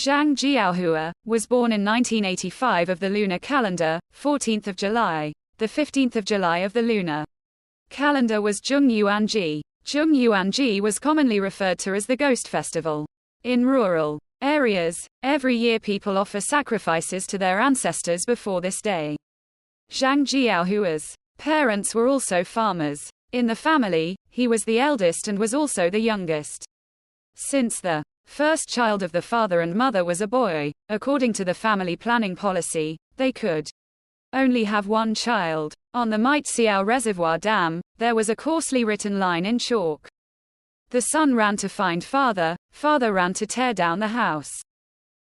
Zhang Jiaohua, was born in 1985 of the lunar calendar, 14th of July. The 15th of July of the lunar calendar was Zhong Yuanji. Zhong Yuanji was commonly referred to as the Ghost Festival. In rural areas, every year people offer sacrifices to their ancestors before this day. Zhang Jiaohua's parents were also farmers. In the family, he was the eldest and was also the youngest. Since the first child of the father and mother was a boy, according to the family planning policy, they could only have one child. On the Maizhiao Reservoir Dam, there was a coarsely written line in chalk. The son ran to find father, father ran to tear down the house.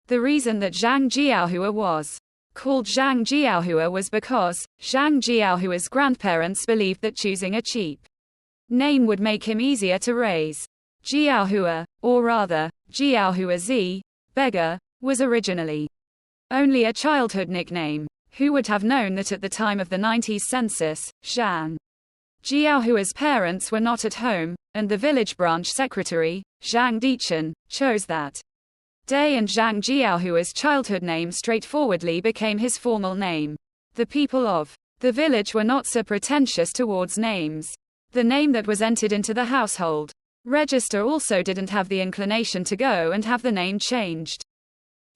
The reason that Zhang Jiaohua was called Zhang Jiaohua was because Zhang Jiaohua's grandparents believed that choosing a cheap name would make him easier to raise. Jiaohua, or rather, Jiaohua Z, beggar, was originally only a childhood nickname. Who would have known that at the time of the 90s census, Zhang Jiaohua's parents were not at home, and the village branch secretary, Zhang Dichen, chose that day, and Zhang Jiaohua's childhood name straightforwardly became his formal name. The people of the village were not so pretentious towards names. The name that was entered into the household register also didn't have the inclination to go and have the name changed.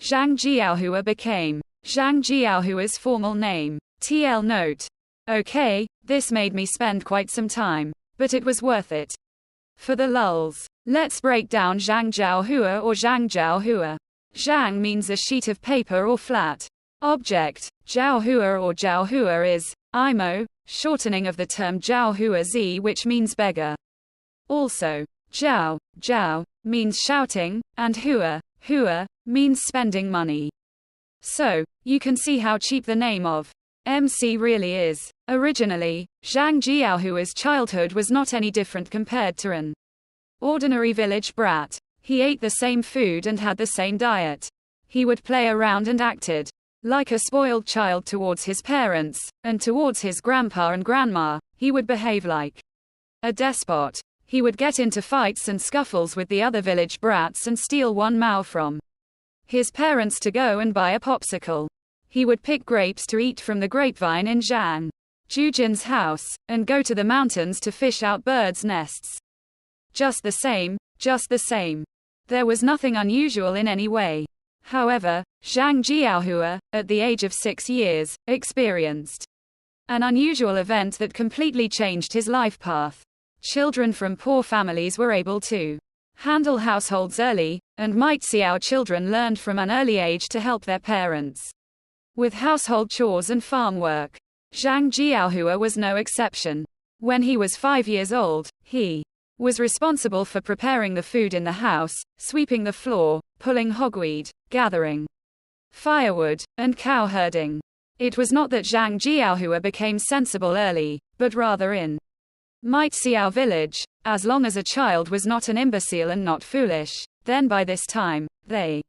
Zhang Jiaohua became Zhang Jiaohua's formal name. TL note. Okay, this made me spend quite some time, but it was worth it. For the lulz, let's break down Zhang Jiaohua or Zhang Jiaohua. Zhang means a sheet of paper or flat object. Jiaohua or Jiaohua is Imo, shortening of the term Jiaohua Z, which means beggar. Also, Jiao means shouting, and Hua means spending money. So, you can see how cheap the name of MC really is. Originally, Zhang Jiaohua's childhood was not any different compared to an ordinary village brat. He ate the same food and had the same diet. He would play around and acted like a spoiled child towards his parents, and towards his grandpa and grandma, he would behave like a despot. He would get into fights and scuffles with the other village brats and steal one mao from his parents to go and buy a popsicle. He would pick grapes to eat from the grapevine in Zhang Jujin's house, and go to the mountains to fish out birds' nests. Just the same. There was nothing unusual in any way. However, Zhang Jiaohua, at the age of 6 years, experienced an unusual event that completely changed his life path. Children from poor families were able to handle households early, and Maizhiao children learned from an early age to help their parents with household chores and farm work. Zhang Jiaohua was no exception. When he was 5 years old, he was responsible for preparing the food in the house, sweeping the floor, pulling hogweed, gathering firewood, and cow herding. It was not that Zhang Jiaohua became sensible early, but rather in Maizhiao village. As long as a child was not an imbecile and not foolish, then by this time, they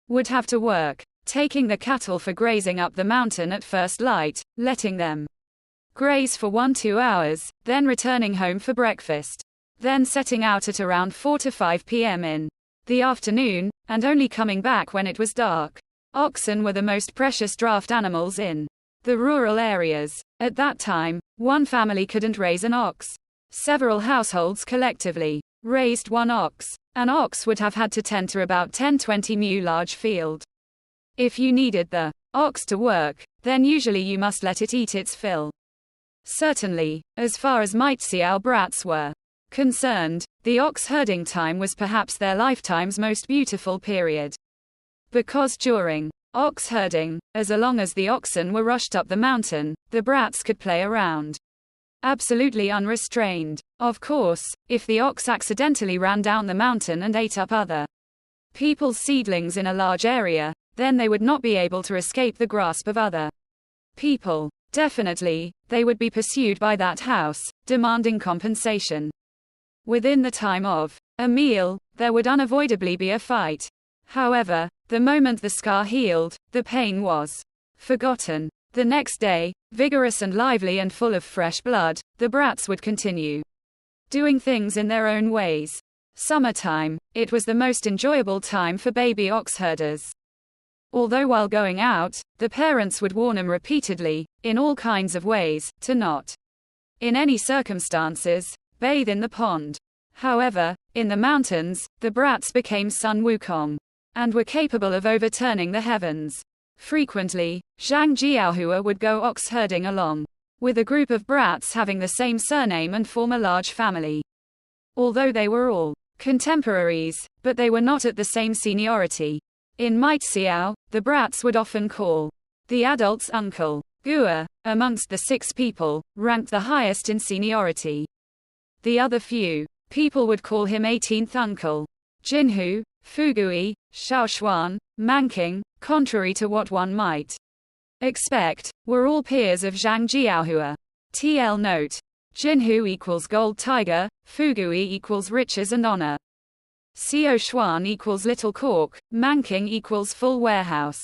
would have to work, taking the cattle for grazing up the mountain at first light, letting them graze for 1-2 hours, then returning home for breakfast. Then setting out at around 4 to 5 p.m. in the afternoon, and only coming back when it was dark. Oxen were the most precious draft animals in the rural areas. At that time, one family couldn't raise an ox. Several households collectively raised one ox. An ox would have had to tend to about 10-20 mu large field. If you needed the ox to work, then usually you must let it eat its fill. Certainly, as far as Maizhiao brats were concerned, the ox herding time was perhaps their lifetime's most beautiful period. Because during ox herding, as long as the oxen were rushed up the mountain, the brats could play around absolutely unrestrained. Of course, if the ox accidentally ran down the mountain and ate up other people's seedlings in a large area, then they would not be able to escape the grasp of other people. Definitely, they would be pursued by that house, demanding compensation. Within the time of a meal, there would unavoidably be a fight. However, the moment the scar healed, the pain was forgotten. The next day, vigorous and lively and full of fresh blood, the brats would continue doing things in their own ways. Summertime. It was the most enjoyable time for baby ox herders. Although while going out, the parents would warn them repeatedly, in all kinds of ways, to not, in any circumstances, bathe in the pond. However, in the mountains, the brats became Sun Wukong, and were capable of overturning the heavens. Frequently, Zhang Jiaohua would go ox herding along with a group of brats having the same surname and form a large family. Although they were all contemporaries, but they were not at the same seniority. In Maiciao, the brats would often call the adults uncle. Gua, amongst the 6 people, ranked the highest in seniority. The other few people would call him 18th uncle. Jinhu, Fugui, Shaoxuan, Manqing, contrary to what one might expect, were all peers of Zhang Jiaohua. TL note. Jinhu equals gold tiger, Fugui equals riches and honor. Xiaoxuan equals little cork, Manqing equals full warehouse.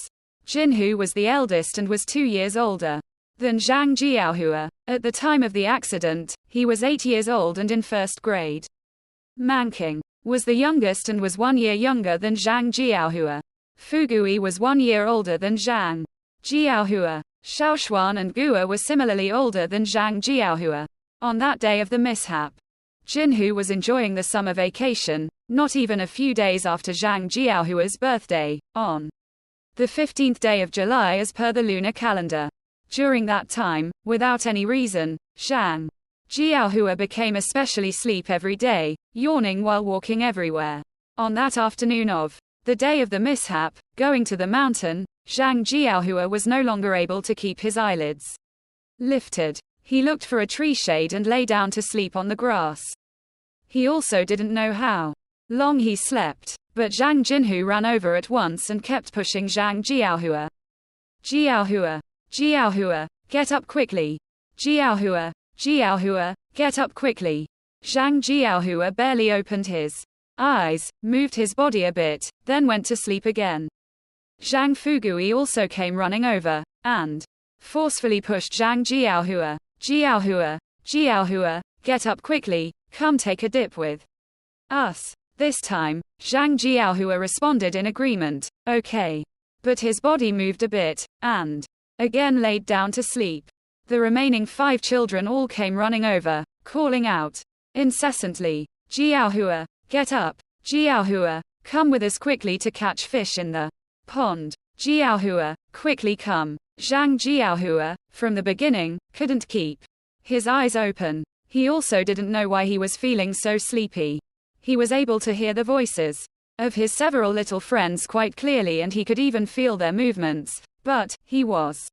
Jinhu was the eldest and was 2 years older than Zhang Jiaohua. At the time of the accident, he was 8 years old and in 1st grade. Manqing was the youngest and was 1 year younger than Zhang Jiaohua. Fugui was 1 year older than Zhang Jiaohua. Shaoxuan and Gua were similarly older than Zhang Jiaohua. On that day of the mishap, Jinhu was enjoying the summer vacation, not even a few days after Zhang Jiaohua's birthday, on the 15th day of July as per the lunar calendar. During that time, without any reason, Zhang Jiaohua became especially sleep every day, yawning while walking everywhere. On that afternoon of the day of the mishap, going to the mountain, Zhang Jiaohua was no longer able to keep his eyelids lifted. He looked for a tree shade and lay down to sleep on the grass. He also didn't know how long he slept, but Zhang Jinhu ran over at once and kept pushing Zhang Jiaohua. Jiaohua, Jiaohua, get up quickly. Jiaohua, Jiaohua, get up quickly. Zhang Jiaohua barely opened his eyes, moved his body a bit, then went to sleep again. Zhang Fugui also came running over, and forcefully pushed Zhang Jiaohua. Jiaohua, Jiaohua, get up quickly, come take a dip with us. This time, Zhang Jiaohua responded in agreement, okay. But his body moved a bit, and again laid down to sleep. The remaining 5 children all came running over, calling out incessantly, Jiaohua, get up. Jiaohua, come with us quickly to catch fish in the pond. Jiaohua, quickly come. Zhang Jiaohua, from the beginning, couldn't keep his eyes open. He also didn't know why he was feeling so sleepy. He was able to hear the voices of his several little friends quite clearly and he could even feel their movements, but he was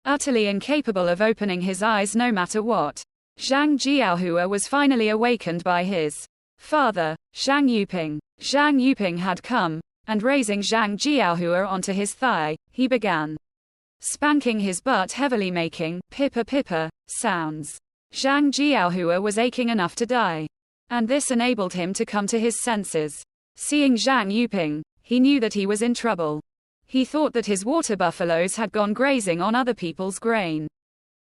utterly incapable of opening his eyes no matter what. Zhang Jiaohua was finally awakened by his father, Zhang Yuping. Zhang Yuping had come, and raising Zhang Jiaohua onto his thigh, he began spanking his butt heavily, making pippa pippa sounds. Zhang Jiaohua was aching enough to die, and this enabled him to come to his senses. Seeing Zhang Yuping, he knew that he was in trouble. He thought that his water buffaloes had gone grazing on other people's grain.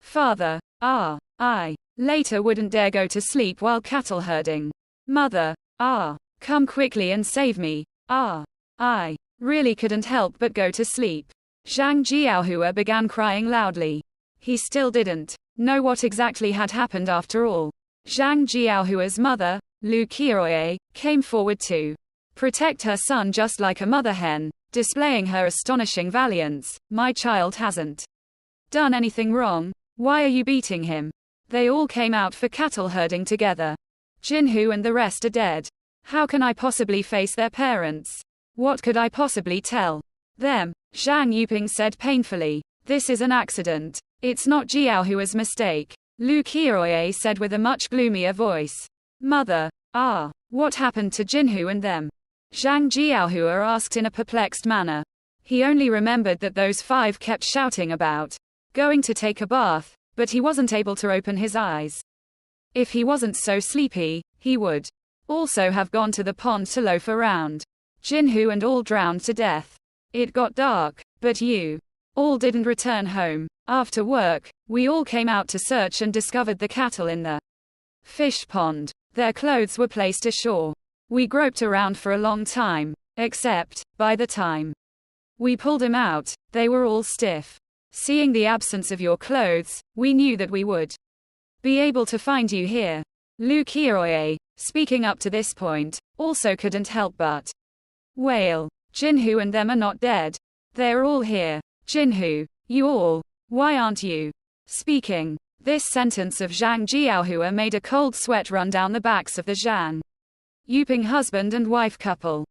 Father, I later wouldn't dare go to sleep while cattle herding. Mother, come quickly and save me. I really couldn't help but go to sleep. Zhang Jiaohua began crying loudly. He still didn't know what exactly had happened after all. Zhang Jiaohua's mother, Lu Qiroye, came forward to protect her son just like a mother hen, displaying her astonishing valiance. My child hasn't done anything wrong. Why are you beating him? They all came out for cattle herding together. Jinhu and the rest are dead. How can I possibly face their parents? What could I possibly tell them? Zhang Yuping said painfully. This is an accident. It's not Jiaohua's mistake. Lu Qiroye said with a much gloomier voice. Mother, what happened to Jinhu and them? Zhang Jiaohua asked in a perplexed manner. He only remembered that those 5 kept shouting about going to take a bath, but he wasn't able to open his eyes. If he wasn't so sleepy, he would also have gone to the pond to loaf around. Jinhu and all drowned to death. It got dark, but you all didn't return home. After work, we all came out to search and discovered the cattle in the fish pond. Their clothes were placed ashore. We groped around for a long time. Except, by the time we pulled them out, they were all stiff. Seeing the absence of your clothes, we knew that we would be able to find you here. Lu Qiuye, speaking up to this point, also couldn't help but wail. Jinhu and them are not dead. They're all here. Jinhu, you all. Why aren't you speaking? This sentence of Zhang Jiaohua made a cold sweat run down the backs of the Zhang Yuping husband and wife couple.